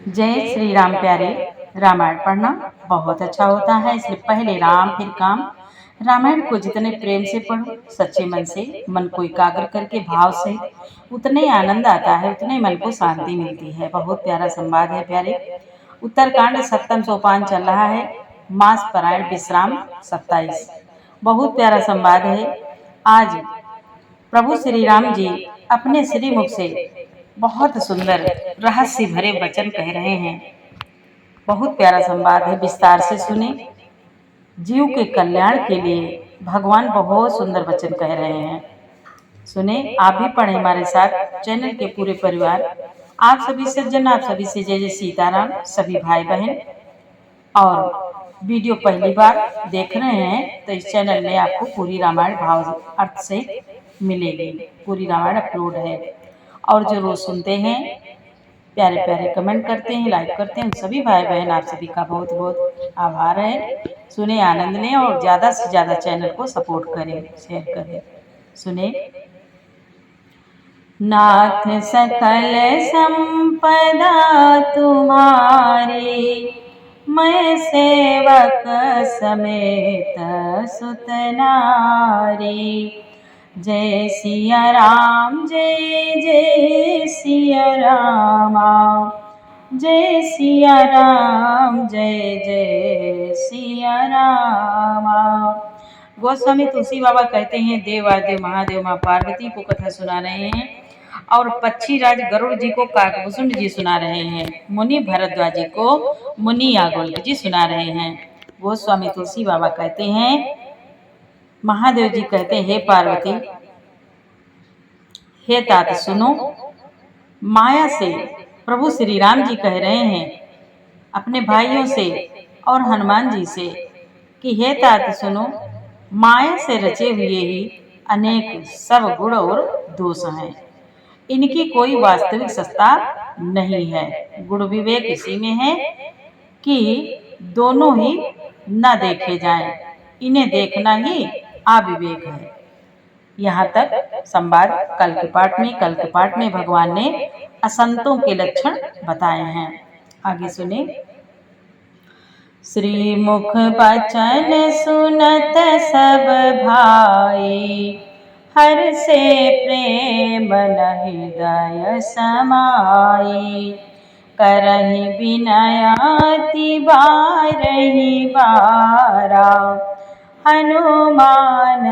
जय श्री राम प्यारे। रामायण पढ़ना बहुत अच्छा होता है, इसलिए पहले राम फिर काम। रामायण को जितने प्रेम से पढ़ो, सच्चे मन से, मन को एकाग्र करके भाव से, उतने आनंद आता है, उतने मन को शांति मिलती है। बहुत प्यारा संवाद है प्यारे। उत्तरकांड सप्तम सोपान चल रहा है, मास परायण विश्राम 27। बहुत प्यारा संवाद है। आज प्रभु श्री राम जी अपने श्री मुख से बहुत सुंदर रहस्य भरे वचन कह रहे हैं। बहुत प्यारा संवाद है, विस्तार से सुने। जीव के कल्याण के लिए भगवान बहुत सुंदर वचन कह रहे हैं। सुने, आप भी पढ़े हमारे साथ, चैनल के पूरे परिवार। आप सभी सज्जन, आप सभी से जय जय सीताराम। सभी भाई बहन और वीडियो पहली बार देख रहे हैं तो इस चैनल में आपको पूरी रामायण भाव अर्थ से मिलेगी। पूरी रामायण अपलोड है। और जो रोज सुनते हैं, प्यारे प्यारे कमेंट करते हैं, लाइक करते हैं, सभी भाई बहन आप सभी का बहुत बहुत आभार है। सुने, आनंद लें और ज़्यादा से ज़्यादा चैनल को सपोर्ट करें, शेयर करें। सुने। नाथ सकल संपदा तुम्हारी, मैं सेवक समेत सुत नारी। जय सिया राम, जय जय सिया रामा, जय सिया राम, जय जय सिया रामा। गोस्वामी तुलसी बाबा कहते हैं, देवादेव महादेव माँ पार्वती को कथा सुना रहे हैं और पक्षीराज गरुड़ जी को काकभूषुंड जी सुना रहे हैं। मुनि भरद्वाज जी को मुनि याज्ञवल्क्य जी सुना रहे हैं। गोस्वामी तुलसी बाबा कहते हैं, महादेव जी कहते हैं, हे पार्वती, हे तात सुनो। माया से प्रभु श्री राम जी कह रहे हैं अपने भाइयों से और हनुमान जी से कि हे तात सुनो, माया से रचे हुए ही अनेक सब गुण और दोष हैं। इनकी कोई वास्तविक सत्ता नहीं है। गुण विवेक इसी में है कि दोनों ही न देखे जाएं, इन्हें देखना ही अविवेक है। यहाँ तक संवाद कल के पाठ में भगवान ने असंतों के लक्षण बताए हैं। आगे सुने। श्री मुख बचन सुनत सब भाई, हर से प्रेम हृदय समाई। करहि विनयति बारहि बारा, हनुमान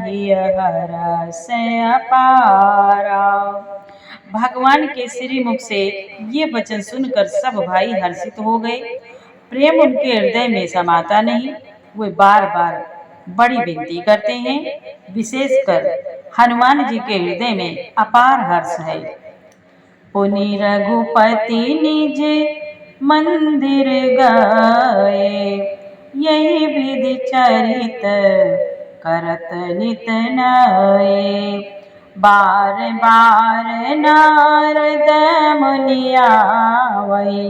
हिय हरस अपारा। भगवान के श्री मुख से ये वचन सुनकर सब भाई हर्षित हो गए। प्रेम उनके हृदय में समाता नहीं। वे बार बार बड़ी विनती करते हैं। विशेषकर हनुमान जी के हृदय में अपार हर्ष है। पुनि रघुपति निज मंदिर गए, यही विधि चरित करत नित नये। बार बार नारद मुनि आवै,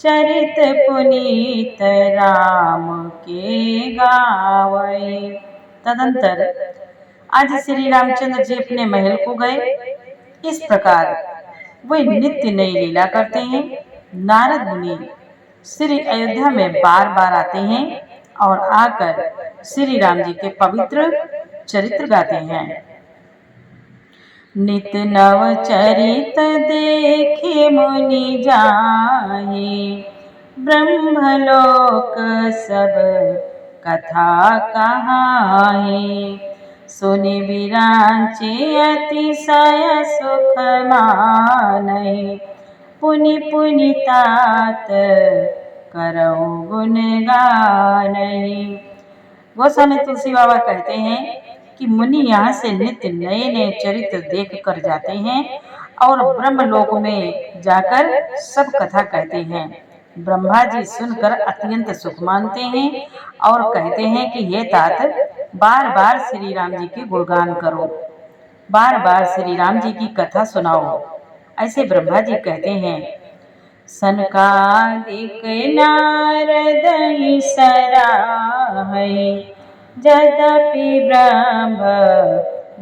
चरित पुनीत राम के गावै। तदंतर आज श्री रामचंद्र जी अपने महल को गए। इस प्रकार वे नित्य नई लीला करते हैं। नारद मुनि श्री अयोध्या में बार बार आते हैं और आकर श्री राम जी के पवित्र चरित्र गाते हैं। नित नव चरित देखे मुनि जाहि, ब्रह्मलोक सब कथा कहाहि। सुनि विरांचि अतिशय सुख मानहि, पुनि पुनि तात करौ गुण गानहि। गोस्वामी तुलसी बाबा कहते हैं कि मुनि यहाँ से नित्य नए नए चरित्र देख कर जाते हैं और ब्रह्मलोक में जाकर सब कथा कहते हैं। ब्रह्मा जी सुनकर अत्यंत सुख मानते हैं और कहते हैं कि हे तात, बार बार श्री राम जी की गुणगान करो, बार बार श्री राम जी की कथा सुनाओ। ऐसे ब्रह्मा जी कहते हैं। सनकादिक नारद सराहै, यद्यपि ब्रह्म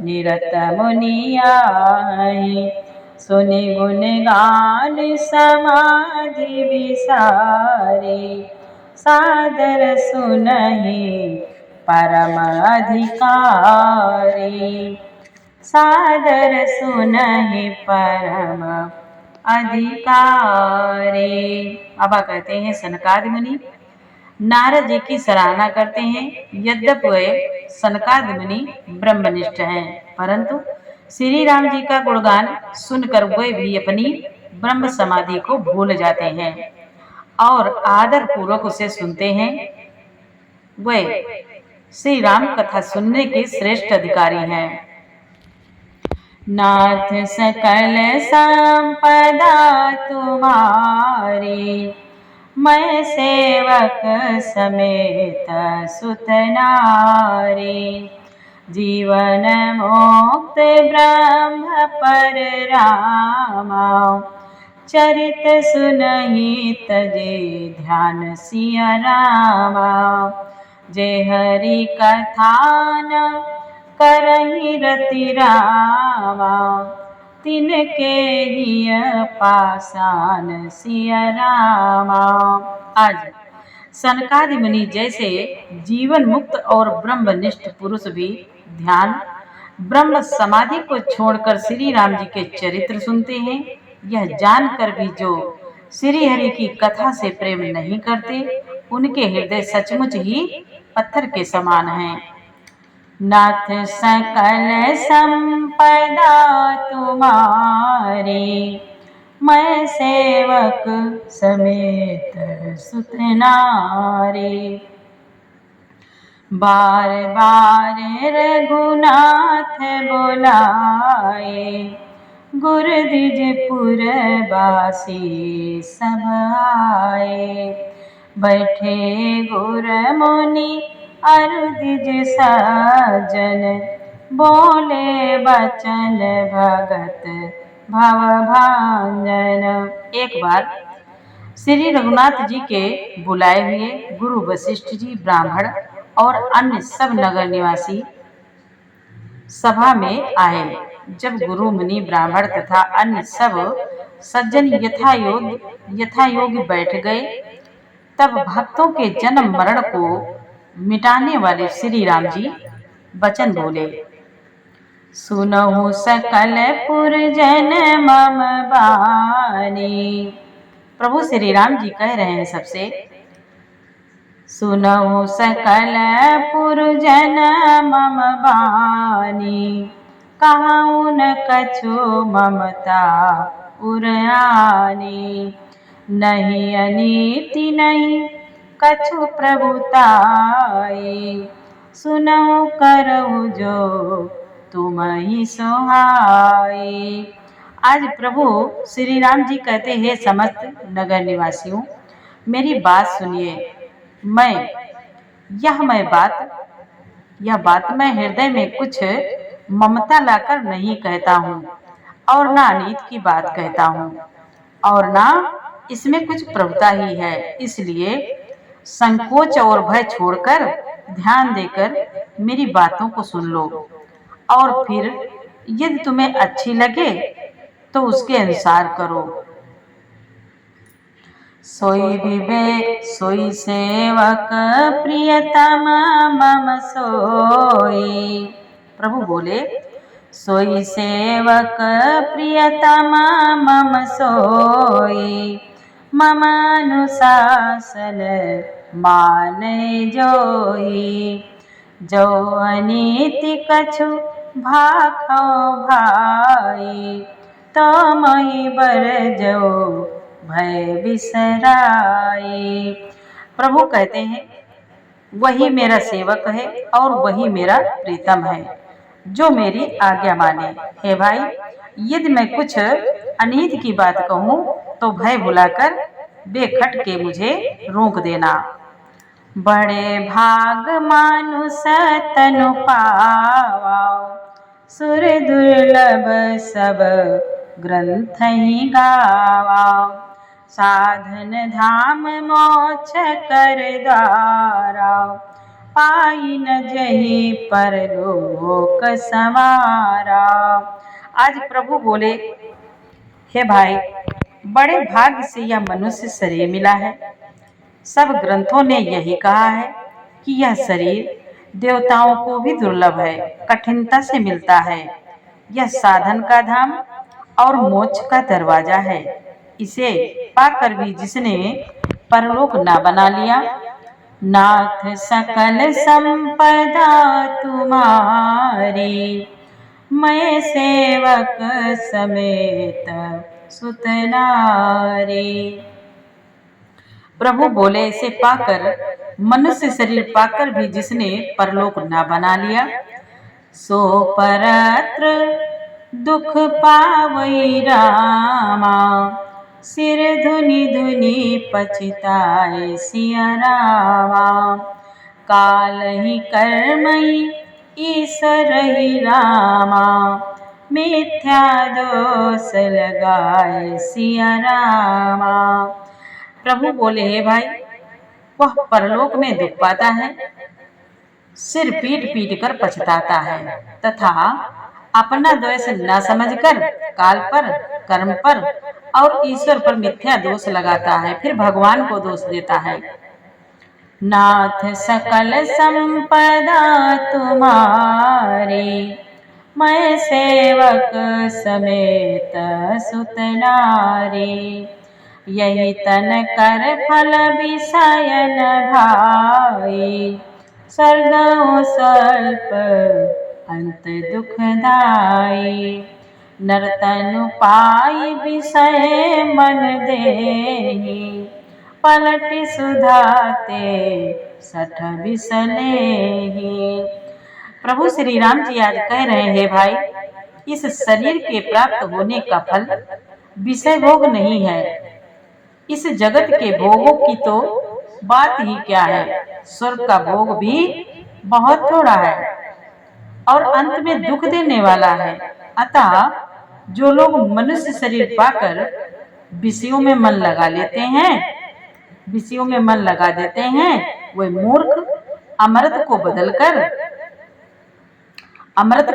निरत मुनि आहै। सुनि गुण गान समाधि विसारे, सादर सुनहि परम अधिकारी, सादर सुनहि परम अधिकारी। अब कहते हैं सनकादि मुनि नारद जी की सराहना करते हैं। यद्यपि वे सनकादि मुनि ब्रह्मनिष्ठ हैं, परंतु श्री राम जी का गुणगान सुनकर वे भी अपनी ब्रह्म समाधि को भूल जाते हैं और आदर पूर्वक उसे सुनते हैं। वे श्री राम कथा सुनने के श्रेष्ठ अधिकारी हैं। नाथ सकल संपदा तुम्हारी, मैं सेवक समेत सुत नारी, जीवन मुक्त ब्रह्म पर रामा, चरित सुनहि तजे ध्यान सिया रामा, जे हरि कथा न करहि रति रामा, तिनके हिय पासान सिया रामा। आज सनकादि मुनि जैसे जीवन मुक्त और ब्रह्मनिष्ठ पुरुष भी ध्यान ब्रह्म समाधि को छोड़कर श्री राम जी के चरित्र सुनते हैं। यह जानकर भी जो श्री हरि की कथा से प्रेम नहीं करते, उनके हृदय सचमुच ही पत्थर के समान हैं। नाथ सकल संपदा तुम्हारी, मैं सेवक समेत सुत नारी, बार बार रघुनाथ बुलाए, गुर द्विज पुरवासी सब आए, बैठे गुर मुनि अरु द्विज सज्जन, बोले बचन भगत भव भांजन। एक बार श्री रघुनाथ जी के बुलाए हुए गुरु वशिष्ठ जी, ब्राह्मण और अन्य सब नगर निवासी सभा में आए। जब गुरु मुनि ब्राह्मण तथा अन्य सब सज्जन यथायोग्य बैठ गए, तब भक्तों के जन्म मरण को मिटाने वाले श्री राम जी वचन बोले। सुनहु सकल पुरजन मम बानी, प्रभु श्री राम जी कह रहे हैं सबसे, सुनहु सकल पुरजन मम बानी, कहूँ न कछु ममता उरानी, नहीं अनीति नहीं कछु प्रभुताई, सुनहु करहु जो तुम ही सोहाई। आज प्रभु श्री राम जी कहते हैं, समस्त नगर निवासियों मेरी बात सुनिए। यह बात मैं हृदय में कुछ ममता लाकर नहीं कहता हूँ और ना अनीत की बात कहता हूँ और ना इसमें कुछ प्रभुता ही है। इसलिए संकोच और भय छोड़कर ध्यान देकर मेरी बातों को सुन लो और फिर यदि तुम्हें अच्छी लगे तो उसके अनुसार करो। सोई विवेक सोई सेवक प्रियतम मम सोई, प्रभु बोले सोई सेवक प्रियतम मम सोई, मम अनुशासन माने जोई, जो अनीति कछु भाखो भाई, तो मही बर जो भय बिसराई। प्रभु कहते हैं वही मेरा सेवक है और वही मेरा प्रीतम है जो मेरी आज्ञा माने। हे भाई, यदि मैं कुछ अनीत की बात कहूँ तो भय भुलाकर बेखटके मुझे रोक देना। बड़े भाग मानुष तनु पावा, सुर दुर्लभ सब ग्रंथ ही गावा, साधन धाम मोक्ष कर द्वारा, पाई न जही परलोक समारा। आज प्रभु बोले हे भाई, बड़े भाग्य से यह मनुष्य शरीर मिला है। सब ग्रंथों ने यही कहा है कि यह शरीर देवताओं को भी दुर्लभ है, कठिनता से मिलता है। यह साधन का धाम और मोक्ष का दरवाजा है। इसे पाकर भी जिसने परलोक ना बना लिया, नाथ सकल संपदा तुम्हारी, मैं सेवक समेत सुत नारी। प्रभु बोले, इसे पाकर, मनुष्य शरीर पाकर भी जिसने परलोक ना बना लिया, सो परत्र दुख पावई रामा, सिर धुनि धुनि पछताए सिया रामा। काल ही कर्मई ईश्वर ही रामा, मिथ्या दोष लगाए सिया रामा। प्रभु बोले, हे भाई, वह परलोक में दुख पाता है, सिर पीट पीट कर पछताता है तथा अपना द्वेष न समझकर काल पर, कर्म पर और ईश्वर पर मिथ्या दोष लगाता है, फिर भगवान को दोष देता है। नाथ सकल संपदा तुम्हारी, मैं सेवक समेत सुत नारी। यही तन कर फल विषयन भाई, स्वर्गों स्वल्प अंत दुखदाई। नरतनु पाई विषय मन देहि, पलट सुधाते सठ बिसलेहि। प्रभु श्री राम जी आज कह रहे हैं, भाई, इस शरीर के प्राप्त होने का फल विषय भोग नहीं है। इस जगत के भोगों की तो बात ही क्या है, स्वर्ग का भोग भी बहुत थोड़ा है और अंत में दुख देने वाला है। अतः जो लोग मनुष्य शरीर पाकर विषयों में मन लगा लेते हैं, विषयों में मन लगा देते हैं, वे मूर्ख अमृत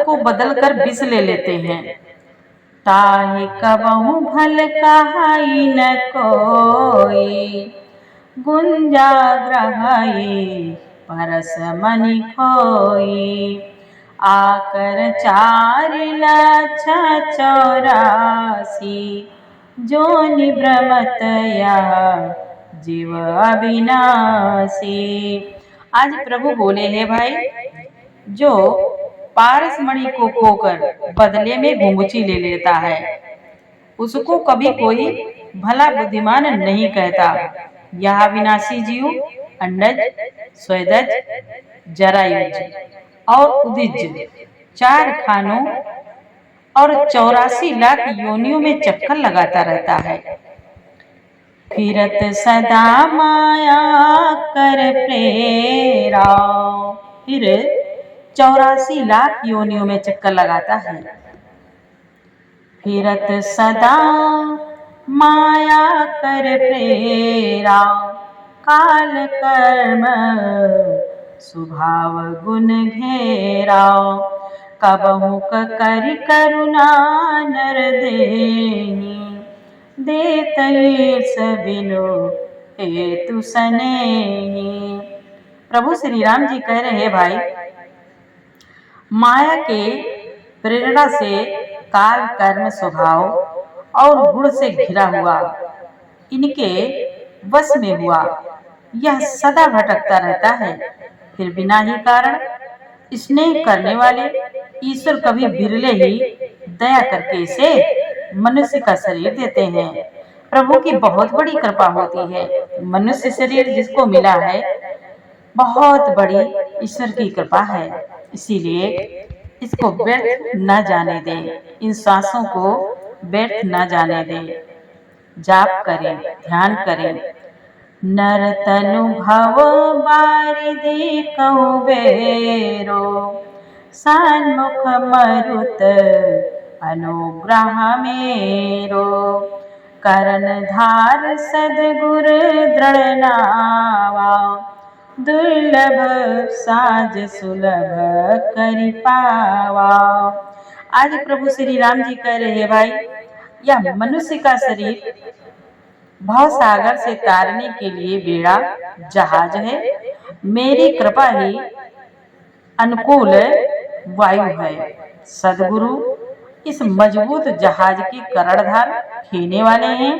को बदलकर विष ले लेते हैं। ताहि कबहु भल कहाई न कोई, गुंजा ग्रहाई परस मनि खोई। आकर 4,84,000 जोनि भ्रमत यह जीव अविनाशी। आज प्रभु बोले, हैं भाई, जो पारस मणि को खोकर बदले में घुंघची ले लेता है, उसको कभी कोई भला बुद्धिमान नहीं कहता। यह विनाशी जीव अंडज, स्वेदज, जरायुज और उदिज 4 खानों और 84 लाख योनियों में चक्कर लगाता रहता है। फिरत सदा माया कर प्रेरा, फिर 84 लाख योनियों में चक्कर लगाता है। फिरत सदा माया कर प्रेरा, काल कर्म स्वभाव गुण घेरा। कबहु करि करुणा नर देहि, देत ईर्ष बिनु हेतु सनेहि। प्रभु श्री राम जी कह रहे हैं, भाई, माया के प्रेरणा से काल कर्म स्वभाव और गुण से घिरा हुआ, इनके वश में हुआ, यह सदा भटकता रहता है। फिर बिना ही कारण स्नेह करने वाले ईश्वर कभी बिरले ही दया करके इसे मनुष्य का शरीर देते हैं। प्रभु की बहुत बड़ी कृपा होती है। मनुष्य शरीर जिसको मिला है, बहुत बड़ी ईश्वर की कृपा है। इसीलिए इसको व्यर्थ न जाने दें, इन सांसों को व्यर्थ न जाने दें। जाप करें, ध्यान करें। नर तनु भव बारिधि कहु बेरो, सन्मुख मरुत अनुग्रह मेरो। करण धार सद्गुर दृढ़ नावा, दुर्लभ साज सुलभ करि पावा। आज प्रभु श्री राम जी कह रहे हैं, भाई, यह मनुष्य का शरीर भव सागर से तारने के लिए बेड़ा जहाज है। मेरी कृपा ही अनुकूल वायु है। सदगुरु इस मजबूत जहाज की कर्णधार खेने वाले हैं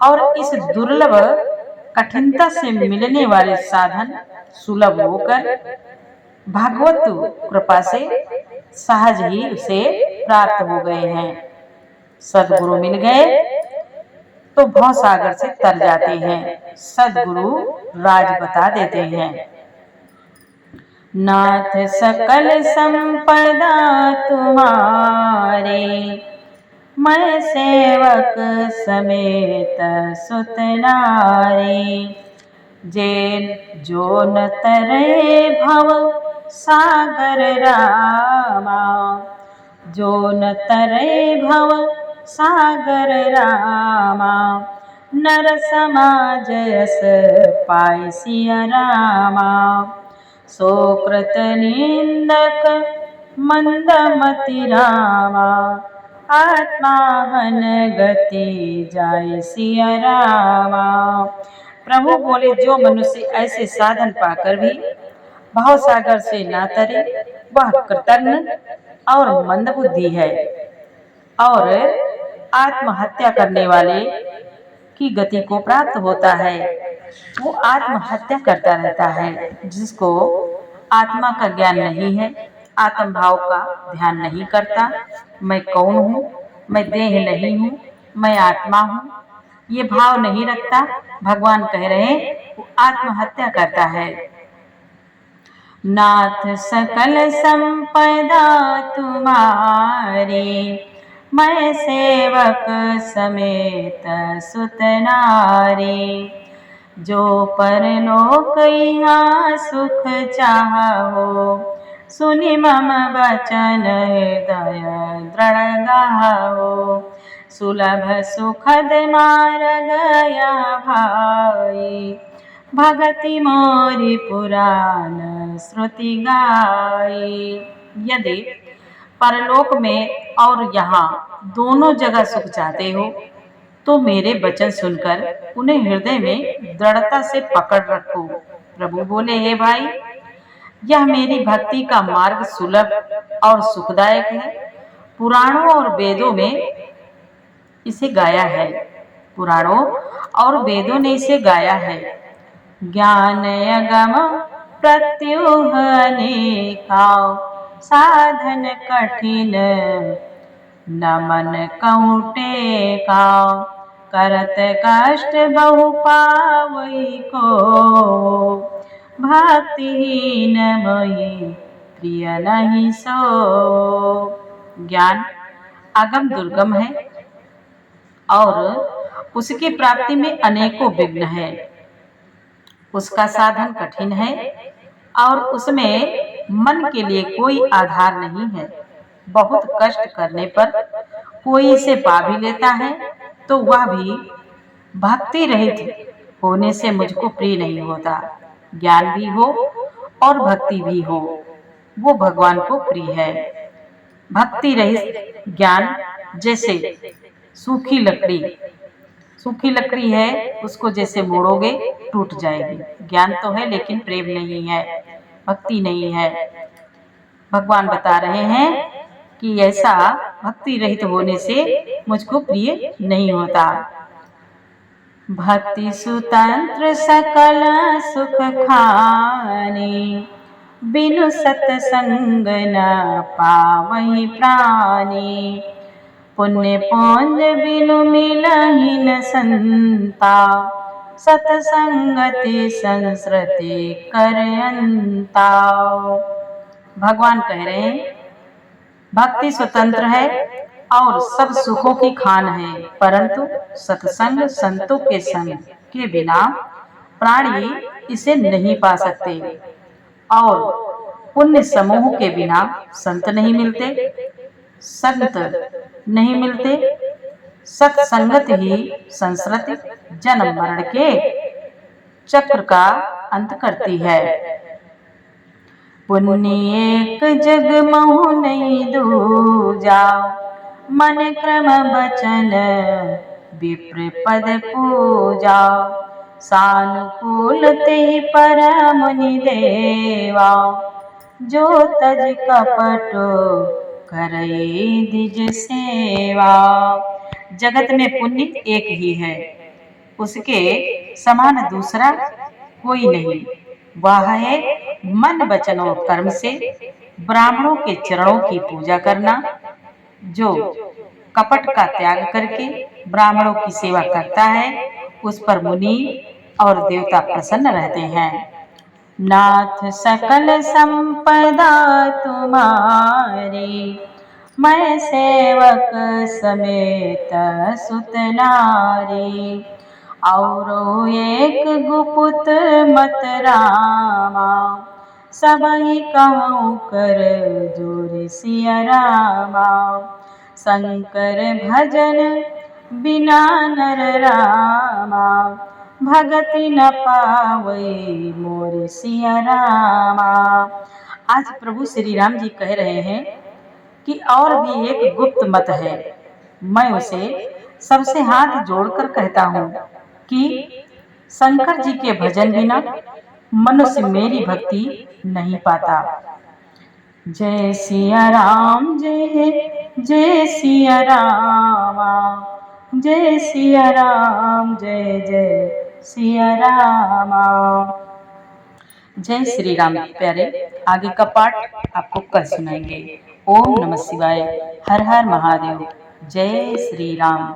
और इस दुर्लभ कठिनता से मिलने वाले साधन सुलभ होकर भागवत कृपा से सहज ही उसे प्राप्त हो गए हैं। सदगुरु मिल गए तो भव सागर से तर जाते हैं। सदगुरु राज बता देते हैं। नाथ सकल संपदा तुम्हारे, मैं सेवक समेत सुत नारे। जे जो न तरे भव सागर रामा, जो न तरे भव सागर रामा। नर समाज यस पाय सिया रामा, सोकृत निंदक मंदमति रामा। आत्माहन गति जाय सिया रामा। प्रभु बोले, जो मनुष्य ऐसे साधन पाकर भी भाव सागर से ना तरे वह कृतघ्न और मंदबुद्धि है और आत्महत्या करने वाले की गति को प्राप्त होता है। वो आत्महत्या करता रहता है। जिसको आत्मा का ज्ञान नहीं है, आत्म भाव का ध्यान नहीं करता, मैं कौन हूँ, मैं देह नहीं हूँ, मैं आत्मा हूँ, ये भाव नहीं रखता, भगवान कह रहे हैं वो आत्महत्या करता है। नाथ सकल संपदा तुम्हारी, मैं सेवक समेत सुत नारी। जो परलोक यहाँ सुख चाहो, सुनि मम वचन हृदय दृढ़ गाहो। सुलभ सुखद मार्ग यहाँ भाई, भगति मोरी पुराण श्रुति गाई। यदि परलोक में और यहाँ दोनों जगह सुख चाहते हो तो मेरे वचन सुनकर उन्हें हृदय में दृढ़ता से पकड़ रखो। प्रभु बोले, हे भाई, यह मेरी भक्ति का मार्ग सुलभ और सुखदायक है। पुराणों और वेदों में इसे गाया है, पुराणों और वेदों ने इसे गाया है। ज्ञान अगम प्रत्युह अनेका, साधन कठिन न मन कहूँ टेका। करत कष्ट बहु पावई को, भक्तिहीन मोहि प्रिय नहीं सो। ज्ञान अगम दुर्गम है और उसकी प्राप्ति में अनेकों विघ्न है। उसका साधन कठिन है और उसमें मन के लिए कोई आधार नहीं है। बहुत कष्ट करने पर कोई इसे पा भी लेता है तो वह भी भक्ति रहित होने से मुझको प्रिय नहीं होता। ज्ञान भी हो और भक्ति भी हो, वो भगवान को प्रिय है। भक्ति रहित ज्ञान जैसे सूखी लकड़ी है, उसको जैसे मोड़ोगे टूट जाएगी। ज्ञान तो है लेकिन प्रेम नहीं है, भक्ति नहीं है। भगवान बता रहे हैं कि ऐसा भक्ति रहित होने से मुझको प्रिय नहीं होता। भक्ति सुतंत्र सकल सुख खानी, बिनु सत्संग न पावहि प्राणी। पुण्य पुंज बिनु मिलहि न संता, सत्संगति संस्कृति कर अंता। भगवान कह रहे हैं भक्ति स्वतंत्र है और सब सुखों की खान है, परंतु सत्संग संतों के संग के बिना प्राणी इसे नहीं पा सकते और पुण्य समूह के बिना संत नहीं मिलते, संत नहीं मिलते। सत्संगत ही संस्कृति जन्म मरण के चक्र का अंत करती है। पुण्य एक जग महु नहीं दूजा, मन क्रम बचन विप्र पद पूजा, सानुकूल ते पर मुनि देवा, जो तज कपट करई दिज सेवा। जगत में पुण्य एक ही है, उसके समान दूसरा कोई नहीं। वह है मन वचन और कर्म से ब्राह्मणों के चरणों की पूजा करना। जो कपट का त्याग करके ब्राह्मणों की सेवा करता है, उस पर मुनि और देवता प्रसन्न रहते हैं। नाथ सकल संपदा तुम्हारी, मैं सेवक समेत सुत नारी। और एक गुपुत मत रामा, सबहि कहूँ कर जोर सिया रामा। शंकर भजन बिना नर रामा, भगति न पावई मोर सिया रामा। आज प्रभु श्री राम जी कह रहे हैं कि और भी एक गुप्त मत है। मैं उसे सबसे हाथ जोड़कर कहता हूँ कि शंकर जी के भजन बिना मनुष्य मेरी भक्ति नहीं पाता। जय सिया राम, जय जय सिया रामा, जय सिया राम, जय जय सिया रामा। जय श्री राम प्यारे। आगे का पाठ आपको कल सुनाएंगे। ओम नमः शिवाय। हर हर महादेव। जय श्री राम।